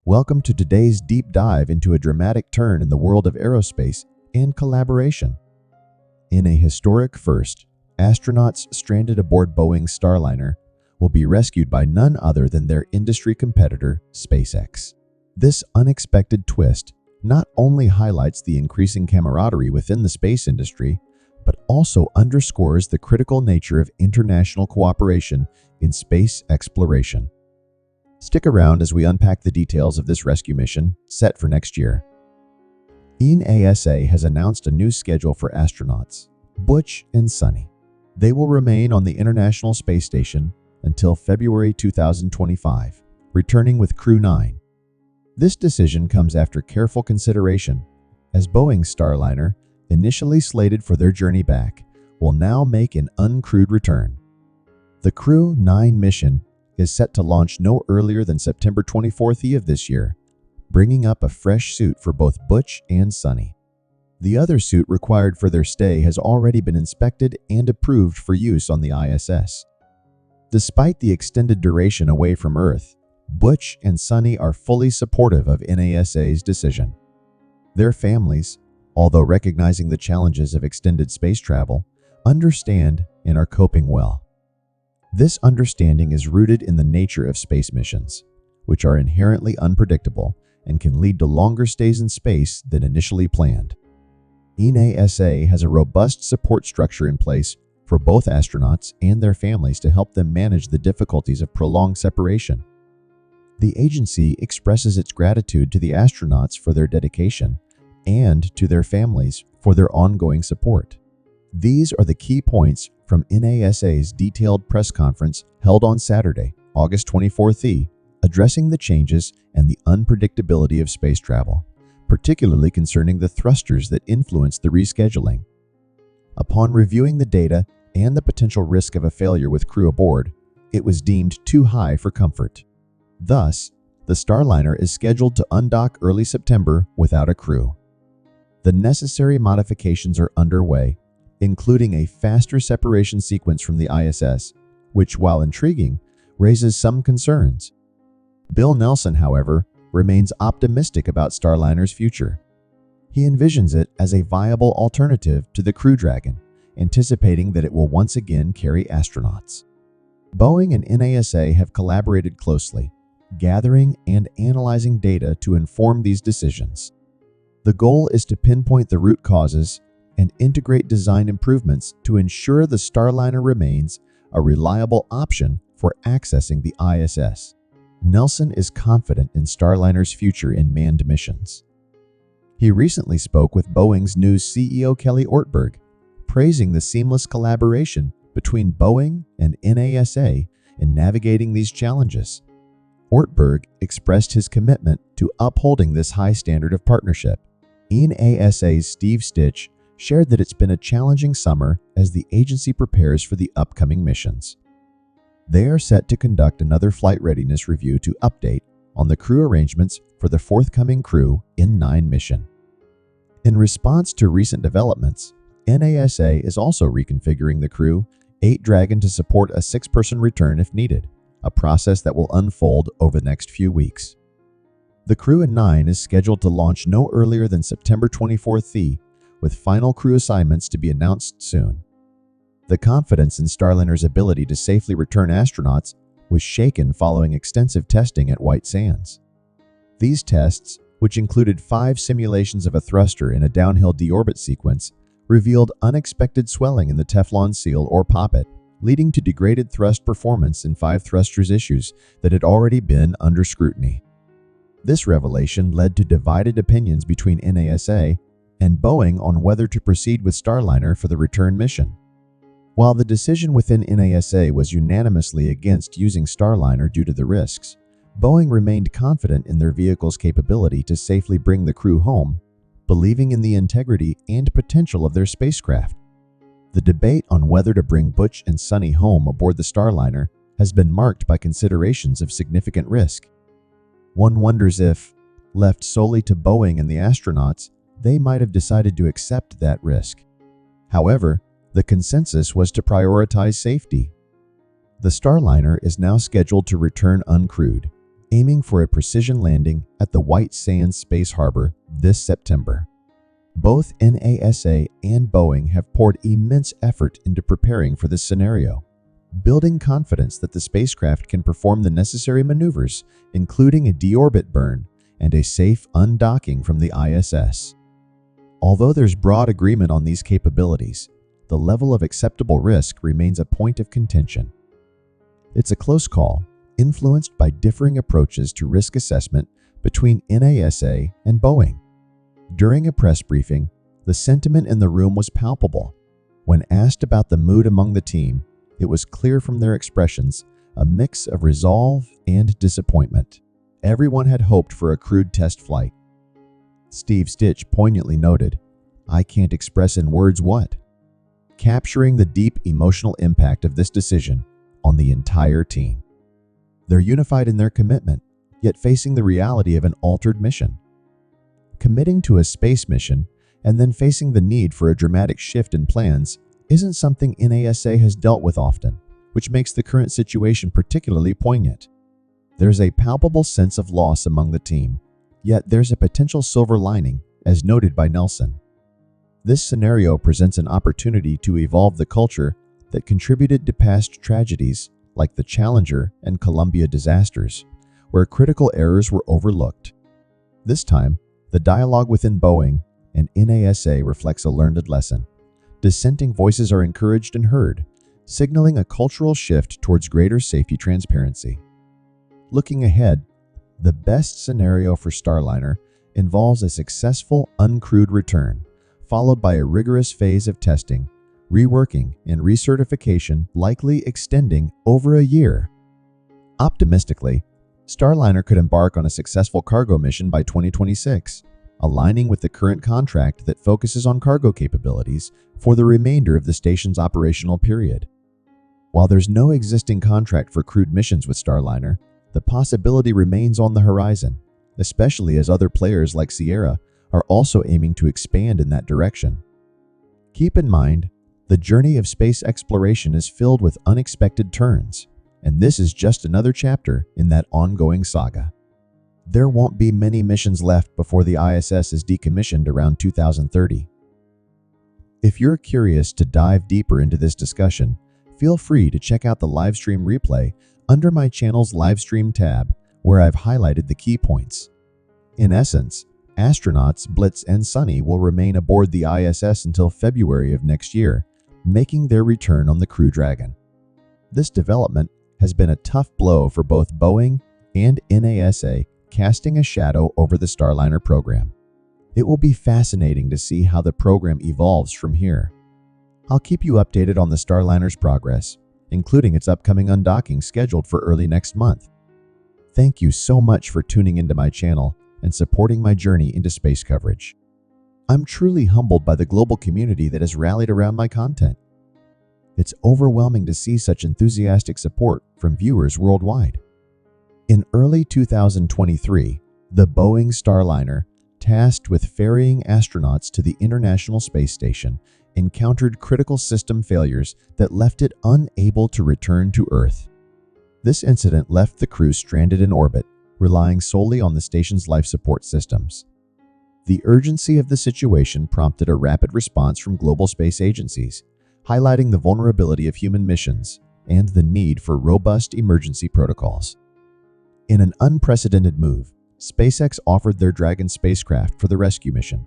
Welcome to today's deep dive into a dramatic turn in the world of aerospace and collaboration. In a historic first, astronauts stranded aboard Boeing Starliner will be rescued by none other than their industry competitor, SpaceX. This unexpected twist not only highlights the increasing camaraderie within the space industry, but also underscores the critical nature of international cooperation in space exploration. Stick around as we unpack the details of this rescue mission set for next year. ENASA has announced a new schedule for astronauts, Butch and Sunny. They will remain on the International Space Station until February 2025, returning with Crew 9. This decision comes after careful consideration, as Boeing Starliner, initially slated for their journey back, will now make an uncrewed return. The Crew 9 mission is set to launch no earlier than September 24th of this year, bringing up a fresh suit for both Butch and Sunny. The other suit required for their stay has already been inspected and approved for use on the ISS. Despite the extended duration away from Earth, Butch and Sunny are fully supportive of NASA's decision. Their families, although recognizing the challenges of extended space travel, understand and are coping well. This understanding is rooted in the nature of space missions, which are inherently unpredictable and can lead to longer stays in space than initially planned. ENASA has a robust support structure in place for both astronauts and their families to help them manage the difficulties of prolonged separation. The agency expresses its gratitude to the astronauts for their dedication and to their families for their ongoing support. These are the key points from NASA's detailed press conference held on Saturday, August 24th, addressing the changes and the unpredictability of space travel, particularly concerning the thrusters that influence the rescheduling. Upon reviewing the data and the potential risk of a failure with crew aboard, it was deemed too high for comfort. Thus, the Starliner is scheduled to undock early September without a crew. The necessary modifications are underway, including a faster separation sequence from the ISS, which, while intriguing, raises some concerns. Bill Nelson, however, remains optimistic about Starliner's future. He envisions it as a viable alternative to the Crew Dragon, anticipating that it will once again carry astronauts. Boeing and NASA have collaborated closely, gathering and analyzing data to inform these decisions. The goal is to pinpoint the root causes and integrate design improvements to ensure the Starliner remains a reliable option for accessing the ISS. Nelson is confident in Starliner's future in manned missions. He recently spoke with Boeing's new CEO Kelly Ortberg, praising the seamless collaboration between Boeing and NASA in navigating these challenges. Ortberg expressed his commitment to upholding this high standard of partnership. NASA's Steve Stitch shared that it's been a challenging summer as the agency prepares for the upcoming missions. They are set to conduct another flight readiness review to update on the crew arrangements for the forthcoming Crew 9 mission. In response to recent developments, NASA is also reconfiguring the Crew 8 Dragon to support a 6-person return if needed, a process that will unfold over the next few weeks. The Crew 9 is scheduled to launch no earlier than September 24th, with final crew assignments to be announced soon. The confidence in Starliner's ability to safely return astronauts was shaken following extensive testing at White Sands. These tests, which included 5 simulations of a thruster in a downhill deorbit sequence, revealed unexpected swelling in the Teflon seal or poppet, leading to degraded thrust performance in 5 thrusters issues that had already been under scrutiny. This revelation led to divided opinions between NASA and Boeing on whether to proceed with Starliner for the return mission. While the decision within NASA was unanimously against using Starliner due to the risks, Boeing remained confident in their vehicle's capability to safely bring the crew home, believing in the integrity and potential of their spacecraft. The debate on whether to bring Butch and Sunny home aboard the Starliner has been marked by considerations of significant risk. One wonders if, left solely to Boeing and the astronauts, they might have decided to accept that risk. However, the consensus was to prioritize safety. The Starliner is now scheduled to return uncrewed, aiming for a precision landing at the White Sands Space Harbor this September. Both NASA and Boeing have poured immense effort into preparing for this scenario, building confidence that the spacecraft can perform the necessary maneuvers, including a deorbit burn and a safe undocking from the ISS. Although there's broad agreement on these capabilities, the level of acceptable risk remains a point of contention. It's a close call, influenced by differing approaches to risk assessment between NASA and Boeing. During a press briefing, the sentiment in the room was palpable. When asked about the mood among the team, it was clear from their expressions a mix of resolve and disappointment. Everyone had hoped for a crewed test flight. Steve Stitch poignantly noted, "I can't express in words what," capturing the deep emotional impact of this decision on the entire team. They're unified in their commitment, yet facing the reality of an altered mission. Committing to a space mission and then facing the need for a dramatic shift in plans isn't something NASA has dealt with often, which makes the current situation particularly poignant. There's a palpable sense of loss among the team, yet there's a potential silver lining, as noted by Nelson. This scenario presents an opportunity to evolve the culture that contributed to past tragedies like the Challenger and Columbia disasters, where critical errors were overlooked. This time, the dialogue within Boeing and NASA reflects a learned lesson. Dissenting voices are encouraged and heard, signaling a cultural shift towards greater safety transparency. Looking ahead, the best scenario for Starliner involves a successful uncrewed return, followed by a rigorous phase of testing, reworking, and recertification likely extending over a year. Optimistically, Starliner could embark on a successful cargo mission by 2026, aligning with the current contract that focuses on cargo capabilities for the remainder of the station's operational period. While there's no existing contract for crewed missions with Starliner, the possibility remains on the horizon, especially as other players like Sierra are also aiming to expand in that direction. Keep in mind, the journey of space exploration is filled with unexpected turns, and this is just another chapter in that ongoing saga. There won't be many missions left before the ISS is decommissioned around 2030. If you're curious to dive deeper into this discussion, feel free to check out the livestream replay under my channel's livestream tab, where I've highlighted the key points. In essence, astronauts Blitz and Sunny will remain aboard the ISS until February of next year, making their return on the Crew Dragon. This development has been a tough blow for both Boeing and NASA, casting a shadow over the Starliner program. It will be fascinating to see how the program evolves from here. I'll keep you updated on the Starliner's progress, including its upcoming undocking scheduled for early next month. Thank you so much for tuning into my channel and supporting my journey into space coverage. I'm truly humbled by the global community that has rallied around my content. It's overwhelming to see such enthusiastic support from viewers worldwide. In early 2023, the Boeing Starliner, tasked with ferrying astronauts to the International Space Station, encountered critical system failures that left it unable to return to Earth. This incident left the crew stranded in orbit, relying solely on the station's life support systems. The urgency of the situation prompted a rapid response from global space agencies, highlighting the vulnerability of human missions and the need for robust emergency protocols. In an unprecedented move, SpaceX offered their Dragon spacecraft for the rescue mission.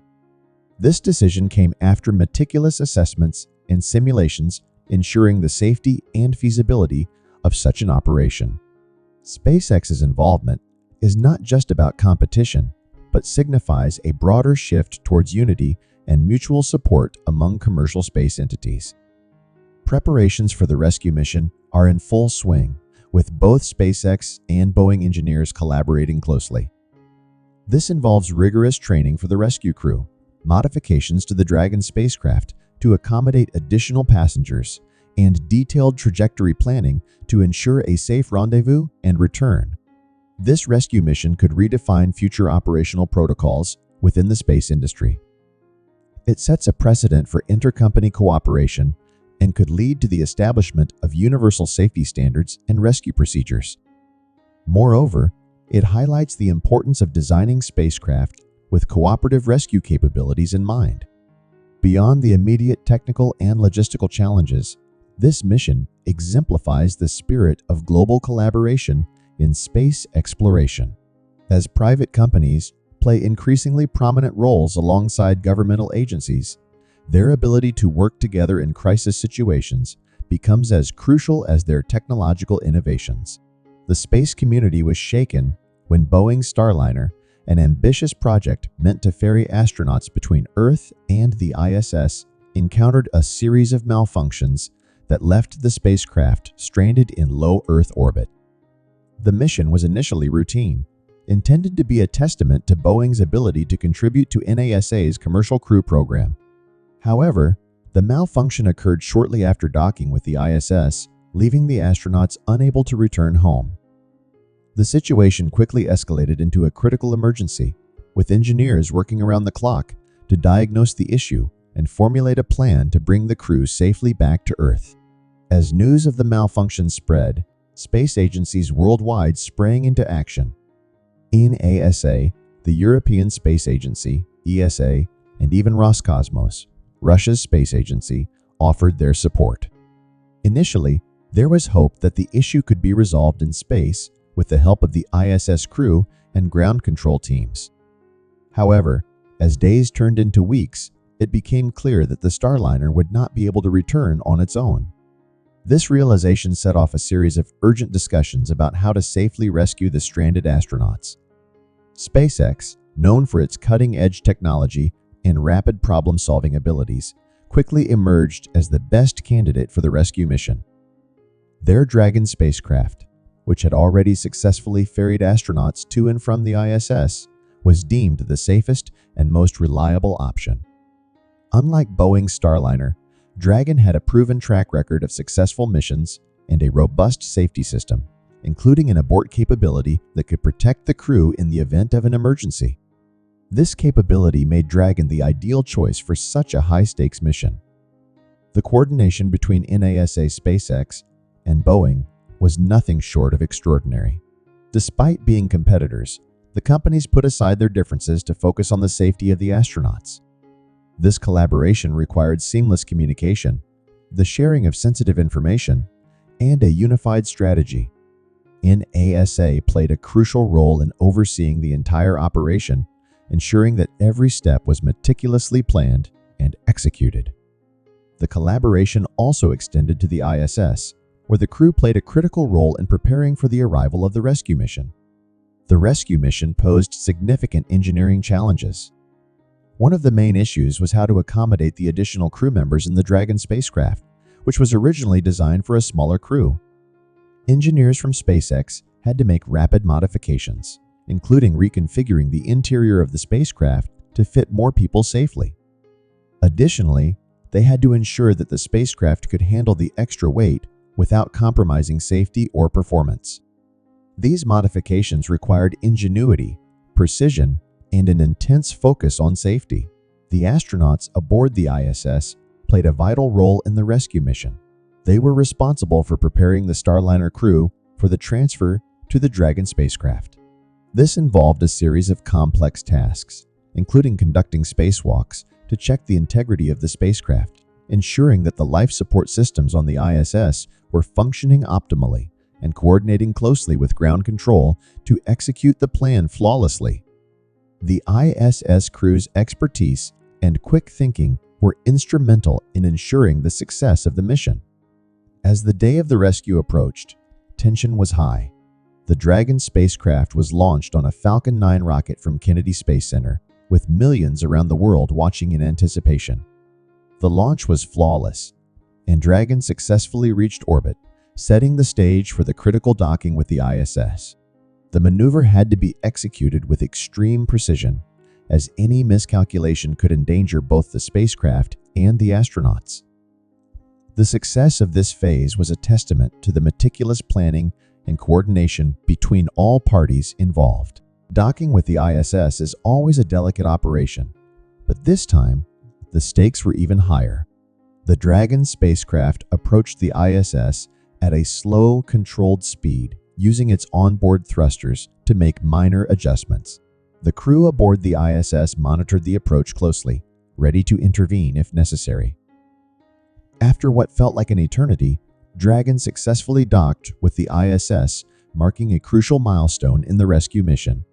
This decision came after meticulous assessments and simulations ensuring the safety and feasibility of such an operation. SpaceX's involvement is not just about competition, but signifies a broader shift towards unity and mutual support among commercial space entities. Preparations for the rescue mission are in full swing, with both SpaceX and Boeing engineers collaborating closely. This involves rigorous training for the rescue crew, modifications to the Dragon spacecraft to accommodate additional passengers, and detailed trajectory planning to ensure a safe rendezvous and return. This rescue mission could redefine future operational protocols within the space industry. It sets a precedent for intercompany cooperation and could lead to the establishment of universal safety standards and rescue procedures. Moreover, It highlights the importance of designing spacecraft with cooperative rescue capabilities in mind. Beyond the immediate technical and logistical challenges, this mission exemplifies the spirit of global collaboration in space exploration. As private companies play increasingly prominent roles alongside governmental agencies, their ability to work together in crisis situations becomes as crucial as their technological innovations. The space community was shaken when Boeing Starliner, an ambitious project meant to ferry astronauts between Earth and the ISS, encountered a series of malfunctions that left the spacecraft stranded in low Earth orbit. The mission was initially routine, intended to be a testament to Boeing's ability to contribute to NASA's Commercial Crew Program. However, the malfunction occurred shortly after docking with the ISS, leaving the astronauts unable to return home. The situation quickly escalated into a critical emergency, with engineers working around the clock to diagnose the issue and formulate a plan to bring the crew safely back to Earth. As news of the malfunction spread, space agencies worldwide sprang into action. NASA, the European Space Agency, ESA, and even Roscosmos, Russia's space agency, offered their support. Initially, there was hope that the issue could be resolved in space with the help of the ISS crew and ground control teams. However, as days turned into weeks, it became clear that the Starliner would not be able to return on its own. This realization set off a series of urgent discussions about how to safely rescue the stranded astronauts. SpaceX, known for its cutting-edge technology and rapid problem-solving abilities, quickly emerged as the best candidate for the rescue mission. Their Dragon spacecraft, which had already successfully ferried astronauts to and from the ISS, was deemed the safest and most reliable option. Unlike Boeing Starliner, Dragon had a proven track record of successful missions and a robust safety system, including an abort capability that could protect the crew in the event of an emergency. This capability made Dragon the ideal choice for such a high-stakes mission. The coordination between NASA SpaceX and Boeing was nothing short of extraordinary. Despite being competitors, the companies put aside their differences to focus on the safety of the astronauts. This collaboration required seamless communication, the sharing of sensitive information, and a unified strategy. NASA played a crucial role in overseeing the entire operation, ensuring that every step was meticulously planned and executed. The collaboration also extended to the ISS, where the crew played a critical role in preparing for the arrival of the rescue mission. The rescue mission posed significant engineering challenges. One of the main issues was how to accommodate the additional crew members in the Dragon spacecraft, which was originally designed for a smaller crew. Engineers from SpaceX had to make rapid modifications, including reconfiguring the interior of the spacecraft to fit more people safely. Additionally, they had to ensure that the spacecraft could handle the extra weight without compromising safety or performance. These modifications required ingenuity, precision, and an intense focus on safety. The astronauts aboard the ISS played a vital role in the rescue mission. They were responsible for preparing the Starliner crew for the transfer to the Dragon spacecraft. This involved a series of complex tasks, including conducting spacewalks to check the integrity of the spacecraft, ensuring that the life support systems on the ISS were functioning optimally, and coordinating closely with ground control to execute the plan flawlessly. The ISS crew's expertise and quick thinking were instrumental in ensuring the success of the mission. As the day of the rescue approached, tension was high. The Dragon spacecraft was launched on a Falcon 9 rocket from Kennedy Space Center, with millions around the world watching in anticipation. The launch was flawless, and Dragon successfully reached orbit, setting the stage for the critical docking with the ISS. The maneuver had to be executed with extreme precision, as any miscalculation could endanger both the spacecraft and the astronauts. The success of this phase was a testament to the meticulous planning and coordination between all parties involved. Docking with the ISS is always a delicate operation, but this time, the stakes were even higher. The Dragon spacecraft approached the ISS at a slow, controlled speed, using its onboard thrusters to make minor adjustments. The crew aboard the ISS monitored the approach closely, ready to intervene if necessary. After what felt like an eternity, Dragon successfully docked with the ISS, marking a crucial milestone in the rescue mission.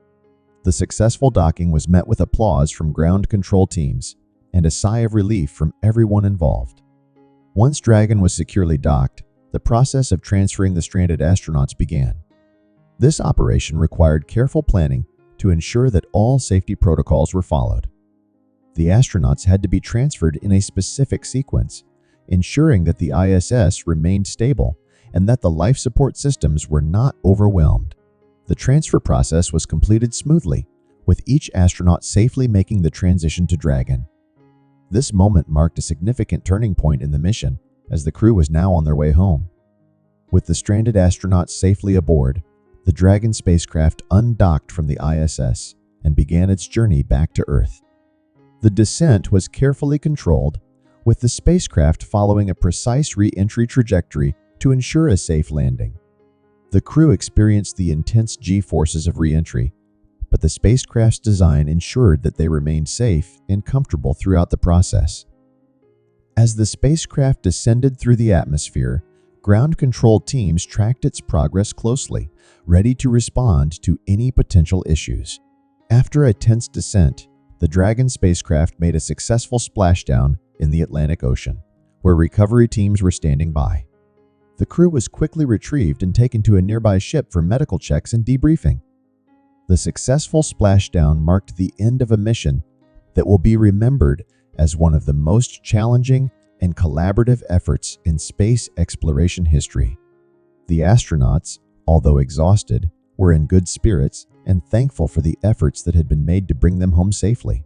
The successful docking was met with applause from ground control teams and a sigh of relief from everyone involved. Once Dragon was securely docked, the process of transferring the stranded astronauts began. This operation required careful planning to ensure that all safety protocols were followed. The astronauts had to be transferred in a specific sequence, ensuring that the ISS remained stable and that the life support systems were not overwhelmed. The transfer process was completed smoothly, with each astronaut safely making the transition to Dragon. This moment marked a significant turning point in the mission, as the crew was now on their way home. With the stranded astronauts safely aboard, the Dragon spacecraft undocked from the ISS and began its journey back to Earth. The descent was carefully controlled, with the spacecraft following a precise re-entry trajectory to ensure a safe landing. The crew experienced the intense G-forces of re-entry, but the spacecraft's design ensured that they remained safe and comfortable throughout the process. As the spacecraft descended through the atmosphere, ground control teams tracked its progress closely, ready to respond to any potential issues. After a tense descent, the Dragon spacecraft made a successful splashdown in the Atlantic Ocean, where recovery teams were standing by. The crew was quickly retrieved and taken to a nearby ship for medical checks and debriefing. The successful splashdown marked the end of a mission that will be remembered as one of the most challenging and collaborative efforts in space exploration history. The astronauts, although exhausted, were in good spirits and thankful for the efforts that had been made to bring them home safely.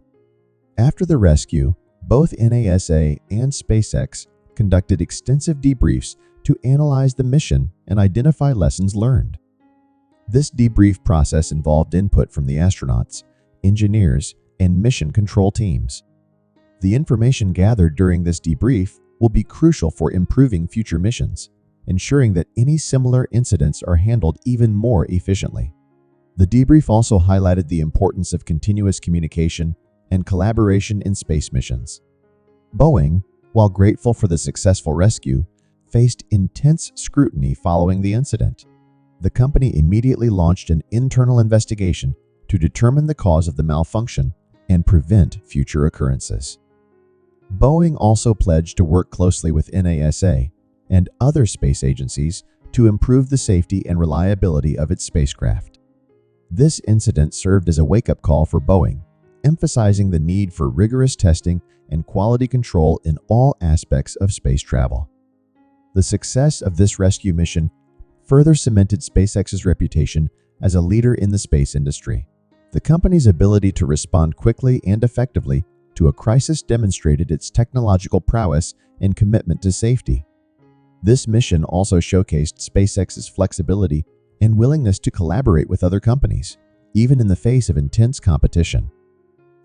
After the rescue, both NASA and SpaceX conducted extensive debriefs to analyze the mission and identify lessons learned. This debrief process involved input from the astronauts, engineers, and mission control teams. The information gathered during this debrief will be crucial for improving future missions, ensuring that any similar incidents are handled even more efficiently. The debrief also highlighted the importance of continuous communication and collaboration in space missions. Boeing, while grateful for the successful rescue, faced intense scrutiny following the incident. The company immediately launched an internal investigation to determine the cause of the malfunction and prevent future occurrences. Boeing also pledged to work closely with NASA and other space agencies to improve the safety and reliability of its spacecraft. This incident served as a wake-up call for Boeing, emphasizing the need for rigorous testing and quality control in all aspects of space travel. The success of this rescue mission further cemented SpaceX's reputation as a leader in the space industry. The company's ability to respond quickly and effectively to a crisis demonstrated its technological prowess and commitment to safety. This mission also showcased SpaceX's flexibility and willingness to collaborate with other companies, even in the face of intense competition.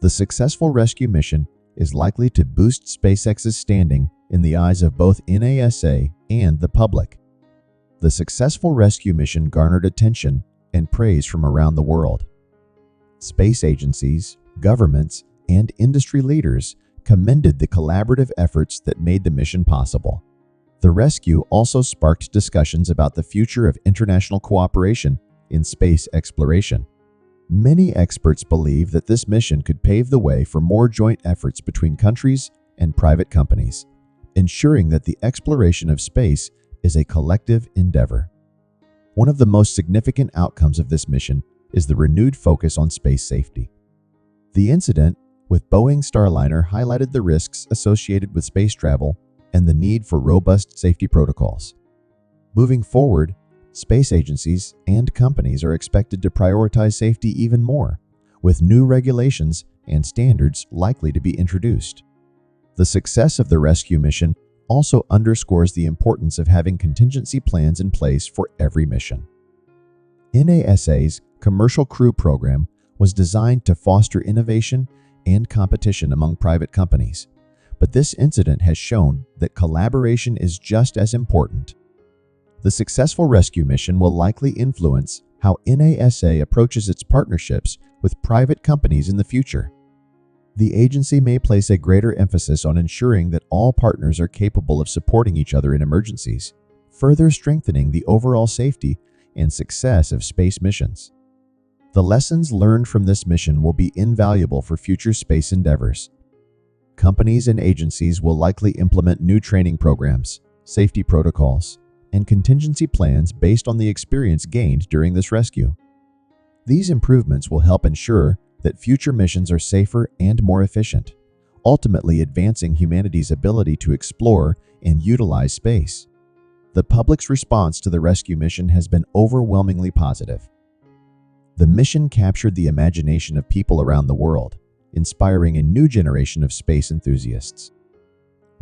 The successful rescue mission is likely to boost SpaceX's standing in the eyes of both NASA and the public. The successful rescue mission garnered attention and praise from around the world. Space agencies, governments, and industry leaders commended the collaborative efforts that made the mission possible. The rescue also sparked discussions about the future of international cooperation in space exploration. Many experts believe that this mission could pave the way for more joint efforts between countries and private companies, ensuring that the exploration of space is a collective endeavor. One of the most significant outcomes of this mission is the renewed focus on space safety. The incident with Boeing Starliner highlighted the risks associated with space travel and the need for robust safety protocols. Moving forward, space agencies and companies are expected to prioritize safety even more, with new regulations and standards likely to be introduced. The success of the rescue mission also underscores the importance of having contingency plans in place for every mission. NASA's Commercial Crew Program was designed to foster innovation and competition among private companies, but this incident has shown that collaboration is just as important. The successful rescue mission will likely influence how NASA approaches its partnerships with private companies in the future. The agency may place a greater emphasis on ensuring that all partners are capable of supporting each other in emergencies, further strengthening the overall safety and success of space missions. The lessons learned from this mission will be invaluable for future space endeavors. Companies and agencies will likely implement new training programs, safety protocols, and contingency plans based on the experience gained during this rescue. These improvements will help ensure that future missions are safer and more efficient, ultimately advancing humanity's ability to explore and utilize space. The public's response to the rescue mission has been overwhelmingly positive. The mission captured the imagination of people around the world, inspiring a new generation of space enthusiasts.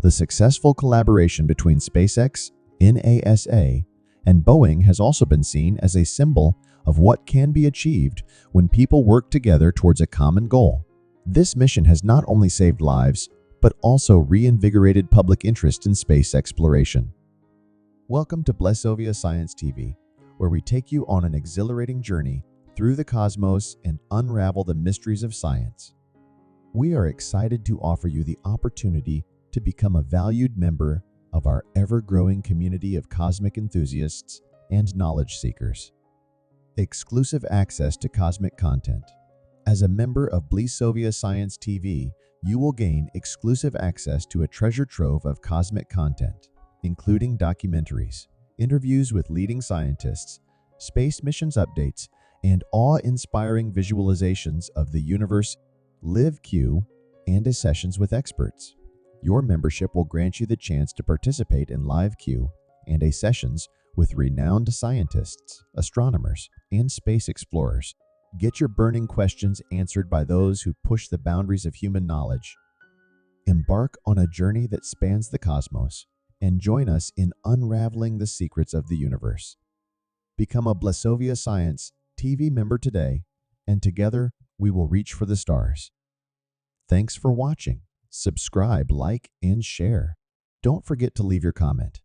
The successful collaboration between SpaceX, NASA, and Boeing has also been seen as a symbol of what can be achieved when people work together towards a common goal. This mission has not only saved lives, but also reinvigorated public interest in space exploration. Welcome to Blessovia Science TV, where we take you on an exhilarating journey through the cosmos and unravel the mysteries of science. We are excited to offer you the opportunity to become a valued member of our ever-growing community of cosmic enthusiasts and knowledge seekers. Exclusive access to cosmic content. As a member of Blessovia Science TV, you will gain exclusive access to a treasure trove of cosmic content, including documentaries, interviews with leading scientists, space missions updates, and awe-inspiring visualizations of the universe, live Q, and sessions with experts. Your membership will grant you the chance to participate in live Q and sessions with renowned scientists, astronomers, and space explorers. Get your burning questions answered by those who push the boundaries of human knowledge. Embark on a journey that spans the cosmos and join us in unraveling the secrets of the universe. Become a Blessovia Science TV member today, and together we will reach for the stars. Thanks for watching. Subscribe, like, and share. Don't forget to leave your comment.